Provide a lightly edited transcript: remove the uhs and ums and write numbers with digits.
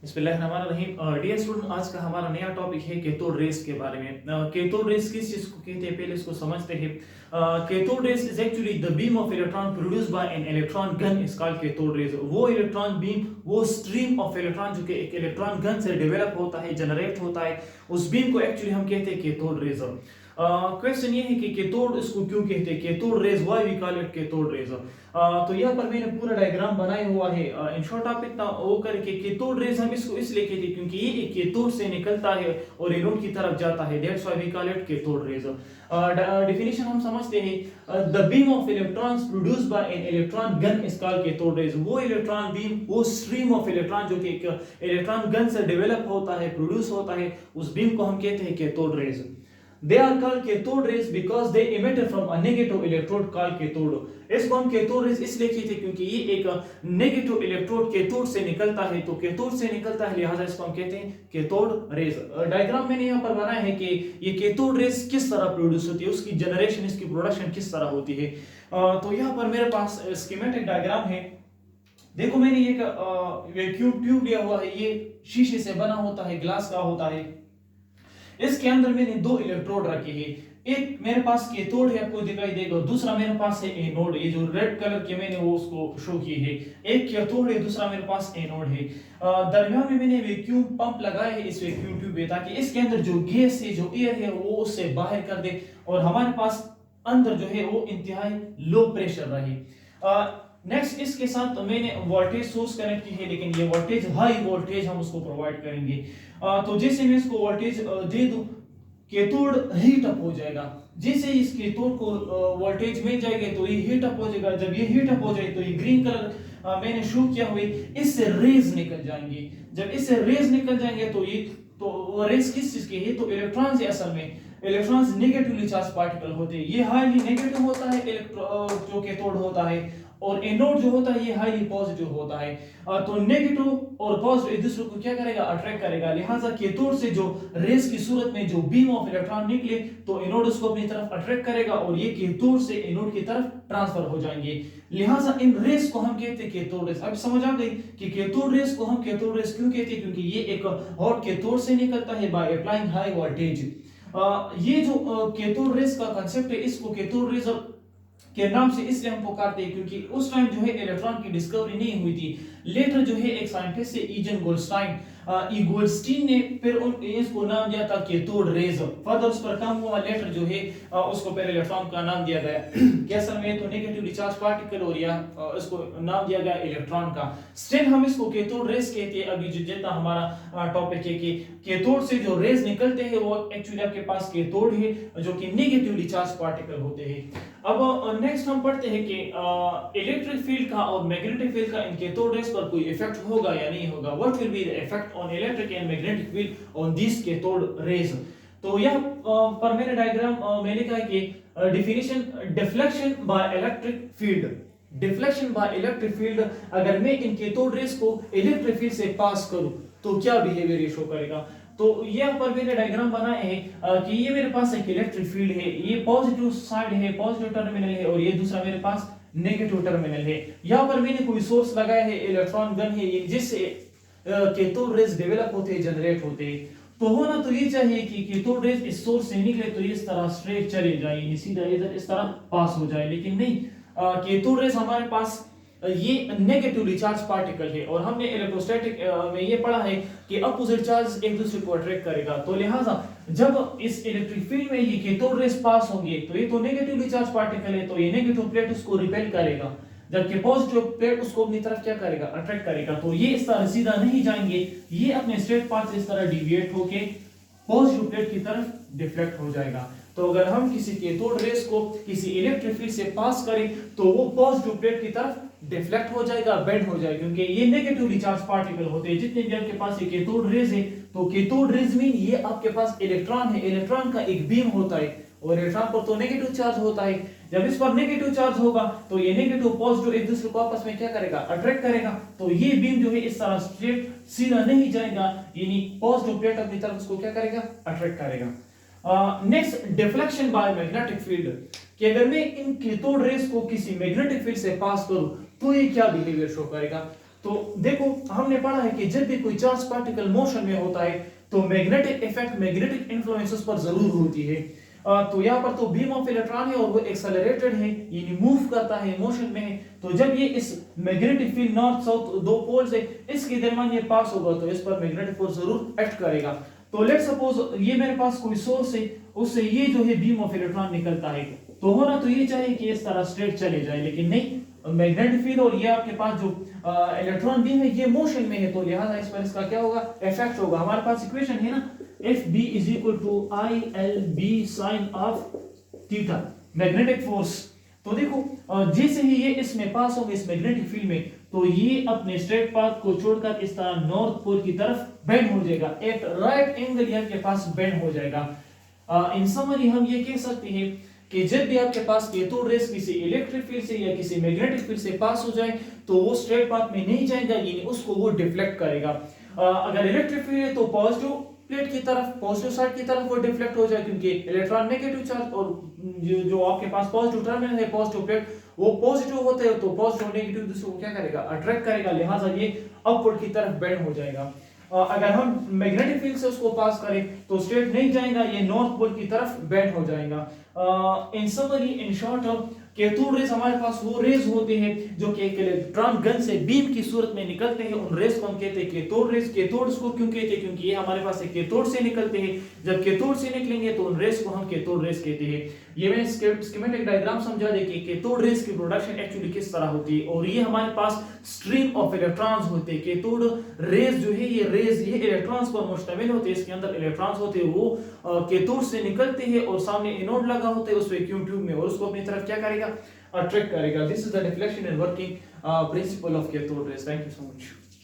बिस्मिल्लाहिर्रहमानिर्रहीम। Dear student, आज का हमारा नया टॉपिक है कैथोड रेस के बारे में। कैथोड रेस किस चीज को कहते हैं, पहले इसको समझते हैं। Cathode rays is actually the beam of electron produced by an electron gun is called cathode rays. वो इलेक्ट्रॉन बीम, वो स्ट्रीम ऑफ इलेक्ट्रॉन जो कि एक इलेक्ट्रॉन गन से डेवलप होता है, जनरेट होता है, उस बीम को एक्चुअली हम कहते हैं कैथोड रेज। क्वेश्चन ये है कि कैथोड इसको क्यों कहते हैं, cathode rays, why we call it cathode rays. तो यहाँ पर मैंने पूरा डायग्राम बनाया हुआ है। इन शॉर्ट आप इतना वो करके कैथोड रेज हम इसको इसलिए कहते हैं क्योंकि ये एक कैथोड से निकलता है और एनोड की तरफ जाता है, that's why we call it cathode rays. Definition हम समझते हैं, the beam of electrons produced by an electron gun is called cathode rays. वो इलेक्ट्रॉन बीम, वो स्ट्रीम ऑफ इलेक्ट्रॉन जो कि एक इलेक्ट्रॉन गन से डेवलप होता है, प्रोड्यूस होता है, उस बीम को हम कहते हैं cathode raise. They are called cathode rays because they emit from a negative electrode called cathode. इसको हम कैथोड रेज इसलिए कहते हैं क्योंकि ये एक नेगेटिव इलेक्ट्रोड कैथोड से निकलता है, तो कैथोड से निकलता है, लिहाजा इसको हम कहते हैं कैथोड रेज। डायग्राम मैंने यहाँ पर बनाया है कि ये कैथोड रेज किस तरह प्रोड्यूस होती है, उसकी जनरेशन, इसकी प्रोडक्शन किस तरह होती है। तो यहाँ पर मेरे पास स्कीमेटिक डायग्राम है। देखो, मैंने एक वैक्यूम ट्यूब लिया हुआ है, ये शीशे से बना होता है, ग्लास का होता है। इसके अंदर मैंने दो इलेक्ट्रोड रखे हैं। एक मेरे पास कैथोड है, आपको दिखाई देगा, दूसरा मेरे पास है एनोड। ये जो रेड कलर के मैंने वो उसको शो किए है, एक कैथोड है, दूसरा मेरे पास एनोड है। दरमियान में मैंने वैक्यूम पंप लगाया है इस वैक्यूम ट्यूब में, ताकि इसके अंदर जो गैस है, जो एयर है, वो उससे बाहर कर दे और हमारे पास अंदर जो है वो इंतहाई लो प्रेशर रहे। नेक्स्ट इसके साथ मैंने वोल्टेज सोर्स कनेक्ट की है, लेकिन ये वोल्टेज हाई वोल्टेज हम उसको प्रोवाइड करेंगे। तो जैसे मैं इसको वोल्टेज दे दूं, कैथोड हीट अप हो जाएगा। जैसे इस कैथोड को वोल्टेज मिल जाएगी तो ये हीट अप हो जाएगा। जब ये हीट अप हो जाए तो ये ग्रीन कलर मैंने शो किया हुआ, इससे रेज निकल जाएंगे। जब इससे रेज निकल जाएंगे तो ये तो रेज किस चीज की है, तो इलेक्ट्रॉन से, असल में इलेक्ट्रॉन्स नेगेटिवली चार्ज पार्टिकल होते हैं। ये हाईली नेगेटिव होता है जो कैथोड होता है, और एनोड जो होता है ये हाईली पॉजिटिव होता है। तो नेगेटिव और पॉजिटिव एक दूसरे को क्या करेगा, अट्रैक्ट करेगा। लिहाजा कैथोड से जो रेस की सूरत में जो बीम ऑफ इलेक्ट्रॉन निकले तो एनोड उसको अपनी तरफ अट्रैक्ट करेगा और ये कैथोड से एनोड की तरफ ट्रांसफर हो जाएंगे। लिहाजा इन रेस को हम कहते हैं कैथोड रेस। अब समझ आ गई कि कैथोड रेस को हम कैथोड रेस क्यों कहते हैं, क्योंकि ये एक हॉट कैथोड से निकलता है बाय अप्लाइंग हाई वोल्टेज। ये जो कैथोड रेस का कांसेप्ट है, इसको कैथोड रेस के नाम से इसलिए हम पुकारते हैं क्योंकि उस टाइम जो है इलेक्ट्रॉन की डिस्कवरी नहीं हुई थी। लेटर जो है एक साइंटिस्ट है ईजन गोल्डस्टाइन, गोल्डस्टीन ने फिर इसको नाम दिया था कैथोड रेज। फर्दर उस पर काम हुआ, लेटर जो है उसको फिर इलेक्ट्रॉन का नाम दिया गया। कैसल में तो नेगेटिवली चार्ज पार्टिकल और या इसको नाम दिया गया इलेक्ट्रॉन का। स्टिल हम इसको कैथोड रेज कहते हैं। अभी जो जितना हमारा टॉपिक है कि कैथोड से जो रेज निकलते हैं वो एक्चुअली आपके पास कैथोड है जो कि नेगेटिवली चार्ज पार्टिकल होते हैं। अब नेक्स्ट हम पढ़ते हैं कि इलेक्ट्रिक फील्ड का और मैग्नेटिक फील्ड का इन कैथोड रेज पर कोई इफेक्ट होगा या नहीं होगा। What will be the effect on electric and magnetic field on this cathode rays. तो यह पर मैंने डायग्राम में लिखा है कि definition, deflection by electric field. Deflection by electric field, अगर मैं इन कैथोड रेज को इलेक्ट्रिक फील्ड से पास करूं तो क्या बिहेवियर शो करेगा। तो यहाँ पर मैंने डायग्राम बनाया है कि ये मेरे पास एक इलेक्ट्रिक फील्ड है, ये पॉजिटिव साइड है, पॉजिटिव टर्मिनल है, और ये दूसरा मेरे पास नेगेटिव टर्मिनल है। यहाँ पर मैंने कोई सोर्स लगाया है, इलेक्ट्रॉन गन है, ये जिससे कैथोड रेज डेवलप होते हैं, जनरेट होते हैं। तो होना तो ये चाहिए कि कैथोड रेज इस सोर्स से निकले तो इस तरह स्ट्रेट चले जाए, सीधा इधर इस तरह पास हो जाए, लेकिन नहीं, कैथोड रेज हमारे पास ये नेगेटिवली चार्ज पार्टिकल है, और हमने इलेक्ट्रोस्टैटिक में ये पढ़ा है कि अपोजिट चार्ज एक दूसरे को अट्रैक्ट करेगा। तो लिहाजा जब इस इलेक्ट्रिक फील्ड में ये कैथोड रेज पास होंगे तो ये तो नेगेटिवली चार्ज पार्टिकल है, तो ये नेगेटिव प्लेट उसको रिपेल करेगा, जबकि पॉजिटिव प्लेट उसको अपनी तरफ क्या करेगा, अट्रैक्ट करेगा। तो ये इस तरह सीधा नहीं जाएंगे, ये अपने स्ट्रेट पाथ से इस तरह डिविएट होके पॉजिटिव प्लेट की तरफ डिफ्लेक्ट हो जाएगा। तो अगर हम किसी कैथोड रेज को किसी इलेक्ट्रिक फील्ड से पास करें तो वो पॉजिटिव प्लेट की तरफ डिफ्लेक्ट हो जाएगा, बेंड हो जाएगा, क्योंकि ये नेगेटिवली चार्ज पार्टिकल होते हैं। जितने भी आपके पास ये कैथोड रेज है, तो कैथोड रेज मीन ये आपके पास इलेक्ट्रॉन है, इलेक्ट्रॉन का एक बीम होता है, और इलेक्ट्रॉन पर तो नेगेटिव चार्ज होता है। जब इस पर नेगेटिव चार्ज होगा तो ये नेगेटिव पॉजिटिव एक दूसरे को आपस में क्या करेगा, अट्रैक्ट करेगा। तो ये बीम जो है इस तरह स्ट्रेट सीधा नहीं जाएगा, यानी पॉजिटिव प्लेट अपनी तरफ उसको क्या करेगा, अट्रैक्ट करेगा। Next, deflection by magnetic field, कि अगर मैं इन कैथोड रेज को किसी मैग्नेटिक फील्ड से पास करूं तो ये क्या बिहेवियर शो करेगा। तो देखो हमने पढ़ा है कि जब भी कोई चार्ज पार्टिकल मोशन में होता है तो मैग्नेटिक इफेक्ट, मैग्नेटिक इन्फ्लुएंस उस पर जरूर होती है। तो यहाँ पर तो बीम ऑफ इलेक्ट्रॉन है और वो एक्सेलरेटेड है, यानी मूव करता है, मोशन में है। तो जब ये इस मैग्नेटिक फील्ड नॉर्थ साउथ दो पोल्स है इसके दरमियान ये पास होगा तो इस पर मैग्नेटिक फोर्स जरूर एक्ट करेगा। तो लेट सपोज ये मेरे पास कोई सोर्स है, उससे ये जो है बीम ऑफ इलेक्ट्रॉन निकलता है, तो होना तो ये चाहिए कि इस तरह स्ट्रेट चले जाए, लेकिन नहीं, मैग्नेटिक फील्ड और ये आपके पास जो इलेक्ट्रॉन बीम है ये मोशन में है, तो लिहाजा इस पर इसका क्या होगा, इफेक्ट होगा। हमारे पास इक्वेशन है ना, F B is equal to I L B sine of theta, magnetic force. तो देखो जैसे ही ये इसमें पास होंगे इस मैग्नेटिक फील्ड में, तो ये अपने स्ट्रेट पाथ को छोड़कर इस तरह नॉर्थ पोल की तरफ बेंड हो जाएगा, एट राइट एंगल ये आपके पास बेंड हो जाएगा। इन समरी हम ये कह सकते हैं कि जब भी आपके पास कैथोड रेस किसी इलेक्ट्रिक फील्ड से या किसी मैग्नेटिक फील्ड से पास हो जाए तो वो स्ट्रेट पाथ में नहीं जाएगा, यानी उसको वो डिफ्लेक्ट करेगा। अगर इलेक्ट्रिक फील्ड है तो पॉजिटिव प्लेट की तरफ, पॉजिटिव साइड की तरफ वो डिफ्लेक्ट हो जाए, क्योंकि इलेक्ट्रॉन नेगेटिव चार्ज और जो आपके पास पॉजिटिव टर्मिनल है, पॉजिटिव प्लेट, वो पॉजिटिव होते हैं, तो पॉजिटिव और नेगेटिव दूसरे को क्या करेगा, अट्रैक्ट करेगा, लिहाजा ये अपवर्ड की तरफ बेंड हो जाएगा। अगर हम मैग्नेटिक फील्ड से उसको पास करें तो स्ट्रेट नहीं जाएगा, ये नॉर्थ पोल की तरफ बेंड हो जाएगा। इन summary, in short, cathode rays हमारे पास वो रेज होते हैं जो कि एक इलेक्ट्रॉन गन से बीम की सूरत में निकलते हैं, उन रेस को हम कहते हैं कैथोड रेस। कैथोड को क्यों कहते हैं, क्योंकि ये हमारे पास एक कैथोड से निकलते हैं, जब कैथोड से निकलेंगे तो उन रेस को हम कैथोड रेस कहते हैं। ये मैं स्कीमेटिक डायग्राम समझा दे कि कैथोड रेस की प्रोडक्शन एक्चुअली किस तरह होती है, और ये हमारे पास स्ट्रीम ऑफ इलेक्ट्रॉन्स होते हैं। कैथोड रेस जो है ये रेस ये इलेक्ट्रॉन्स पर मुश्तमिल होते हैं, इसके अंदर इलेक्ट्रॉन्स होते हैं, वो कैथोड से निकलते हैं और सामने एनोड लगा होता है उस वैक्यूम ट्यूब में, और उसको अपनी तरफ क्या करेगा, अट्रैक्ट करेगा। This is the deflection and working principle of cathode rays. Thank you so much.